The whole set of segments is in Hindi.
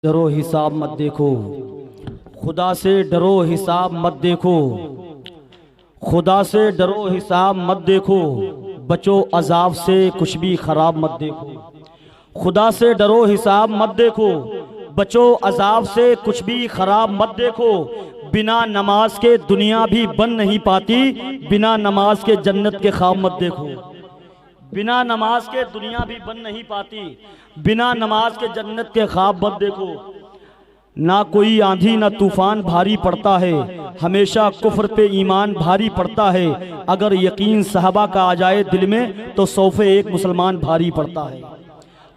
डरो हिसाब मत देखो, खुदा से डरो हिसाब मत देखो, खुदा से डरो हिसाब मत देखो, बचो अजाब से कुछ भी खराब मत देखो। खुदा से डरो हिसाब मत देखो, बचो अजाब से कुछ भी खराब मत देखो। बिना नमाज के दुनिया भी बन नहीं पाती, बिना नमाज के जन्नत के ख्वाब मत देखो। बिना नमाज के दुनिया भी बन नहीं पाती, बिना नमाज के जन्नत के ख्वाब मत देखो। ना कोई आंधी ना तूफान भारी पड़ता है, हमेशा कुफ्र पे ईमान भारी पड़ता है। अगर यकीन सहाबा का आ जाए दिल में तो 100 पे एक मुसलमान भारी पड़ता है,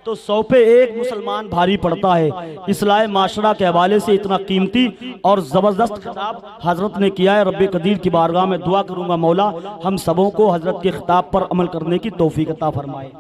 तो 100 पे एक मुसलमान भारी पड़ता है। इस्लाह माशरा के हवाले से इतना कीमती और ज़बरदस्त खिताब हज़रत ने किया है। रब्बे कदीर की बारगाह में दुआ करूँगा मौला हम सबों को हज़रत के खिताब पर अमल करने की तौफीक अता फरमाए।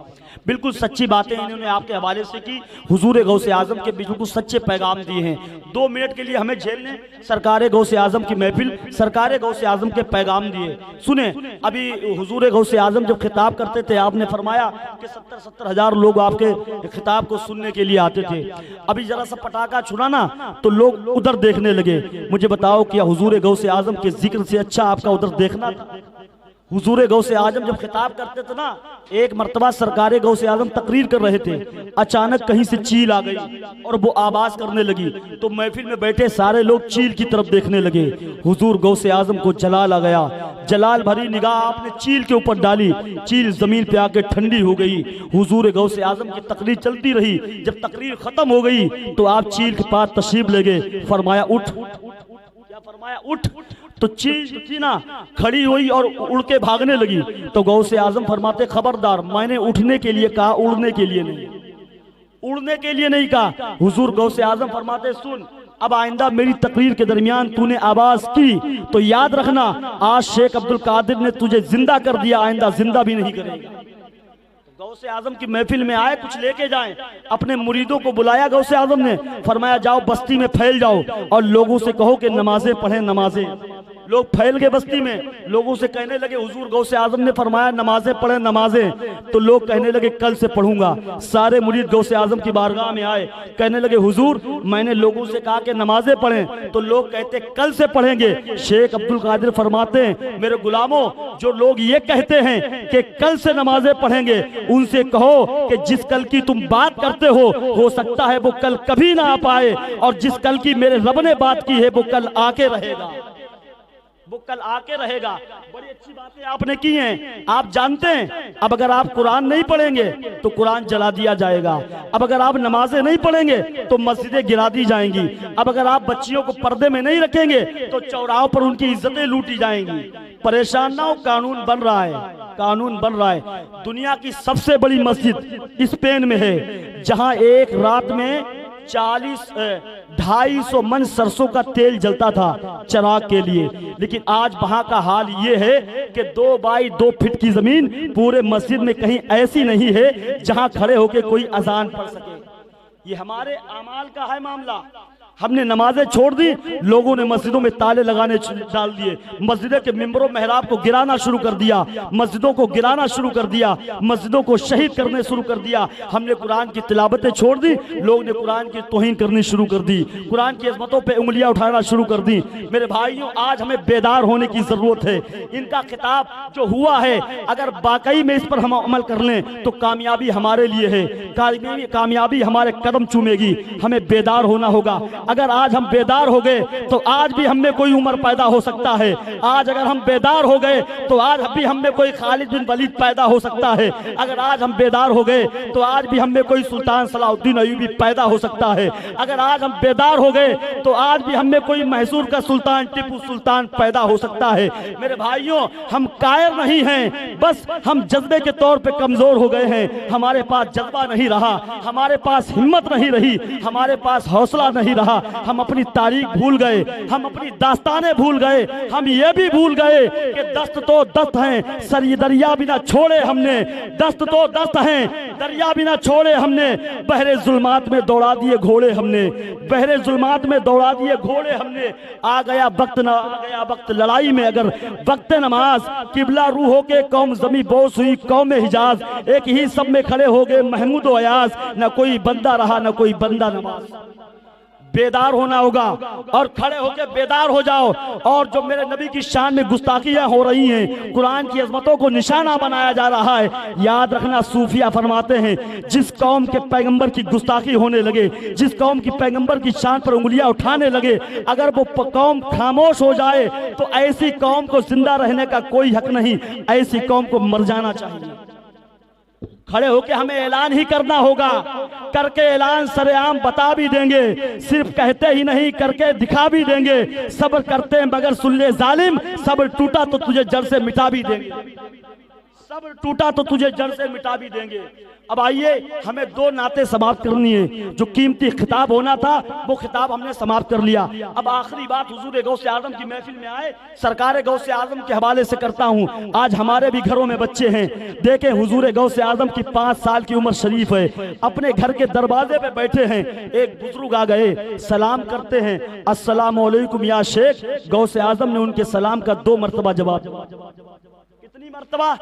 बिल्कुल सच्ची बातें इन्होंने आपके हवाले से की, हुजूर गौसे आजम के बिल्कुल सच्चे पैगाम दिए हैं। 2 मिनट के लिए हमें झेल लें, सरकार गौसे आजम की महफिल, सरकार गौसे आजम के पैगाम दिए सुने। अभी हुजूर गौसे आजम जब खिताब करते थे आपने फरमाया कि 70-70 हज़ार लोग आपके खिताब को सुनने के लिए आते थे। अभी जरा सा पटाखा छुड़ा ना तो लोग उधर देखने लगे। मुझे बताओ कि हुजूर गौसे आजम के जिक्र से अच्छा आपका उधर देखना था? हुजूर गौसे आजम जब खिताब करते थे ना, एक मर्तबा सरकार गौसे आजम तकरीर कर रहे थे, अचानक कहीं से चील आ गई और वो आवाज करने लगी, तो महफिल में बैठे सारे लोग चील की तरफ देखने लगे। हुजूर गौसे आजम को जलाल आ गया, जलाल भरी निगाह आपने चील के ऊपर डाली, चील जमीन पे आके ठंडी हो गई। हुजूर गौसे आजम की तकरीर चलती रही, जब तकरीर खत्म हो गई तो आप चील के पास तशरीफ ले गए, फरमाया उठ, क्या फरमाया उठ, तो चील थी ना खड़ी हुई और उड़ के भागने लगी। तो गौसे आजम फरमाते खबरदार, मैंने उठने के लिए कहा, उड़ने के लिए नहीं, उड़ने के लिए नहीं कहा। हुजूर गौसे आजम फरमाते सुन, अब आइंदा मेरी तकरीर के दरमियान तूने आवाज की तो याद रखना, आज शेख अब्दुल कादिर ने तुझे जिंदा कर दिया, आइंदा जिंदा भी नहीं करेगा। गौसे आजम की महफिल में आए, कुछ लेके जाएं, अपने मुरीदों को बुलाया गौसे आजम ने, फरमाया जाओ बस्ती में फैल जाओ और लोगों से कहो कि नमाजें पढ़ें नमाजें। लोग फैल गए बस्ती में, लोगों से कहने लगे, हुजूर गौसे आजम ने फरमाया नमाजें पढ़ें नमाजें, तो लोग कहने लगे कल से पढ़ूंगा। सारे मुरीद गौसे आजम की बारगाह में आए, कहने लगे हुजूर मैंने लोगों से कहा कि नमाजें पढ़ें, तो लोग कहते कल से पढ़ेंगे। शेख अब्दुल कादिर फरमाते हैं मेरे गुलामों, जो लोग ये कहते हैं कि कल से नमाजें पढ़ेंगे, उनसे कहो कि जिस कल की तुम बात करते हो सकता है वो कल कभी ना आ पाए, और जिस कल की मेरे रब ने बात की है वो कल आके रहेगा, वो कल आके रहेगा। बड़ी अच्छी बातें आपने की हैं। आप जानते हैं अब अगर आप कुरान नहीं पढ़ेंगे तो कुरान जला दिया जाएगा, अब अगर आप नमाजें नहीं पढ़ेंगे तो मस्जिदें गिरा दी जाएंगी, अब अगर आप बच्चियों को पर्दे में नहीं रखेंगे तो चौराहों पर उनकी इज्जतें लूटी जाएंगी। परेशान ना हो, कानून बन रहा है, कानून बन रहा है। दुनिया की सबसे बड़ी मस्जिद स्पेन में है, जहां एक रात में 250 मन सरसों का तेल जलता था चिराग के लिए। लेकिन आज वहां का हाल ये है कि 2 बाई 2 फीट की जमीन पूरे मस्जिद में कहीं ऐसी नहीं है जहां खड़े होकर कोई अजान पढ़ सके। ये हमारे अमाल का है मामला। हमने नमाजें छोड़ दी, लोगों ने मस्जिदों में ताले लगाने डाल दिए, मस्जिदों के मिंबरों मेहराब को गिराना शुरू कर दिया, मस्जिदों को गिराना शुरू कर दिया, मस्जिदों को शहीद करने शुरू कर दिया। हमने कुरान की तिलावतें छोड़ दी, लोग ने कुरान की तौहीन करनी शुरू कर दी, कुरान की अजमतों पे उंगलियां उठाना शुरू कर दी। मेरे भाइयों, आज हमें बेदार होने की जरूरत है। इनका खिताब जो हुआ है, अगर वाकई में इस पर हम अमल कर लें तो कामयाबी हमारे लिए है, कामयाबी हमारे कदम चूमेगी। हमें बेदार होना होगा। अगर आज हम बेदार हो गए तो आज भी हमें कोई उमर पैदा हो सकता है, आज अगर हम बेदार हो गए तो आज भी हमें कोई खालिद बिन वलीद पैदा हो सकता है, अगर आज हम बेदार हो गए तो आज भी हमें कोई सुल्तान सलाहुद्दीन अय्यूबी पैदा हो सकता है, अगर आज हम बेदार हो गए तो आज भी हमें कोई मैसूर का सुल्तान टीपू सुल्तान पैदा हो सकता है। मेरे भाइयों, हम कायर नहीं हैं, बस हम जज्बे के तौर पे कमजोर हो गए हैं। हमारे पास जज्बा नहीं रहा, हमारे पास हिम्मत नहीं रही, हमारे पास हौसला नहीं रहा। हम अपनी तारीख भूल गए, हम अपनी दास्तानें भूल गए, हम ये भी भूल गए कि दस्त तो दस्त हैं, सर ये दरिया बिना छोड़े हमने, दस्त तो दस्त हैं, दरिया बिना छोड़े हमने, बहरे जुल्मात में दौड़ा दिए घोड़े हमने, बहरे जुल्मात में दौड़ा दिए घोड़े हमने। आ गया वक्त, ना आ गया वक्त लड़ाई में, अगर वक्त नमाज किबला रूह हो के कौम जमी बोस हुई कौम हिजाज, एक ही सब में खड़े हो गए महमूद अयाज, न कोई बंदा रहा न कोई बंदा नमाज। बेदार होना होगा और खड़े होकर बेदार हो जाओ। और जो मेरे नबी की शान में गुस्ताखियां हो रही हैं, कुरान की अजमतों को निशाना बनाया जा रहा है, याद रखना सूफिया फरमाते हैं जिस कौम के पैगंबर की गुस्ताखी होने लगे, जिस कौम की पैगंबर की शान पर उंगलियां उठाने लगे, अगर वो कौम खामोश हो जाए तो ऐसी कौम को जिंदा रहने का कोई हक नहीं, ऐसी कौम को मर जाना चाहिए। खड़े होके हमें ऐलान ही करना होगा, करके ऐलान सरेआम बता भी देंगे, सिर्फ कहते ही नहीं करके दिखा भी देंगे। सब्र करते हैं मगर सुन ले जालिम, सब्र टूटा तो तुझे जड़ से मिटा भी देंगे, सब्र टूटा तो तुझे जड़ से मिटा भी देंगे। अब आइए, हमें दो नाते समाप्त करनी है। जो कीमती खिताब होना था वो खिताब हमने समाप्त कर लिया। अब आखिरी बात हुजूर गौसे आजम की महफिल में आए सरकार गौसे आजम के हवाले से करता हूँ। आज हमारे भी घरों में बच्चे हैं, देखें हुजूर गौसे आजम की 5 साल की उम्र शरीफ है, अपने घर के दरवाजे पे बैठे हैं, एक बुजुर्ग आ गए, सलाम करते हैं, अस्सलामु अलैकुम या शेख। गौसे आजम ने उनके सलाम का 2 मरतबा जवाब, कितनी मरतबा?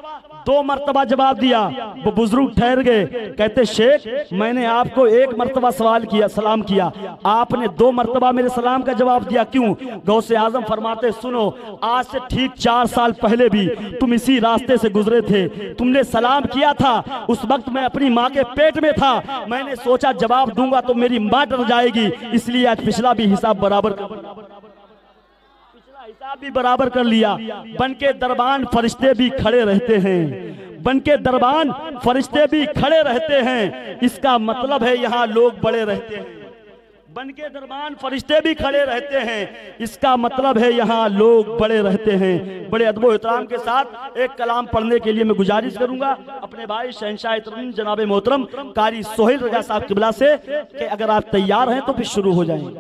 2 मरतबा जवाब दिया। वो बुजुर्ग ठहर गए, कहते शेख मैंने आपको 1 मरतबा सवाल किया, सलाम किया, आपने 2 मरतबा मेरे सलाम का जवाब दिया, क्यों? गौसे आजम फरमाते सुनो, आज से ठीक 4 साल पहले भी तुम इसी रास्ते से गुजरे थे, तुमने सलाम किया था, उस वक्त मैं अपनी माँ के पेट में था, मैंने सोचा जवाब दूंगा तो मेरी माँ डर जाएगी, इसलिए आज पिछला भी हिसाब बराबर भी बराबर कर लिया। बनके दरबान फरिश्ते भी खड़े रहते हैं, बनके दरबान फरिश्ते भी खड़े रहते हैं, इसका मतलब है यहाँ लोग बड़े रहते हैं। बनके दरबान फरिश्ते भी खड़े रहते हैं, इसका मतलब है यहाँ लोग बड़े रहते हैं। बड़े अदब एहतराम के साथ एक कलाम पढ़ने के लिए मैं गुजारिश करूंगा अपने भाई शहंशाह तरीन जनाब मोहतरम कारी सोहेल रजा साहब किबला से कि अगर आप तैयार हैं तो फिर शुरू हो जाएं।